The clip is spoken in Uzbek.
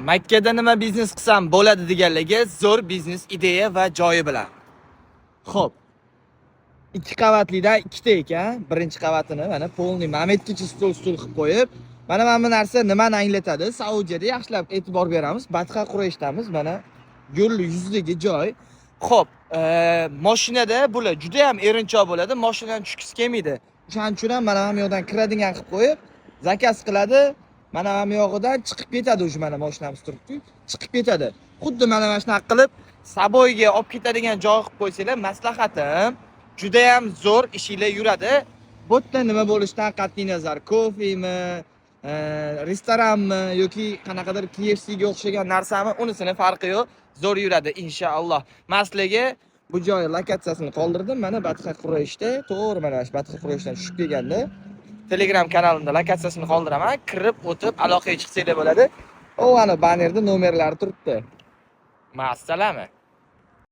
Makkada nima biznes qilsam bo'ladi deganlarga zo'r biznes ideya va joyi bilan. Xo'p. 2 qavatlidan 2 ta ekan. Birinchi qavatini mana polniy mametgacha stol qilib qo'yib, mana bu narsa nimani anglatadi? Saudiyada yaxshilab e'tibor beramiz. Batqa Qurayshdamiz. Mana yo'l yuzidagi joy. Xo'p, mashinada bular juda ham erinchoq bo'ladi. Mashinadan tushkisi kelmaydi. O'shaning uchun ham mana bu yoqdan kiradigan qilib qo'yib, zakaz qiladi. Mana bu yog'idan chiqib ketadi o'sha mana mashinamiz turibdi. Chiqib ketadi. Xuddi mana shunaqa qilib Saboyga olib ketadigan joy qilib qo'ysanglar, maslahatim juda ham zo'r ishinglar yuradi. Bu yerda nima bo'lishidan qat'iy nazar, kofemi, restoranmi yoki qanaqadir KFC ga o'xshagan narsami, unisini farqi yo'q. Zo'r yuradi inshaalloh. Maslaga bu joy lokatsiyasini qoldirdim. Mana Batqa Qurayshda, to'g'ri mana shu Batqa Qurayshdan tushib kelganda Telegram kanalimda lokatsiyasini qoldiraman. Kirib o'tib aloqaga chiqsanglar bo'ladi. O ana bannerda nomerlari turibdi. Ma'assalama.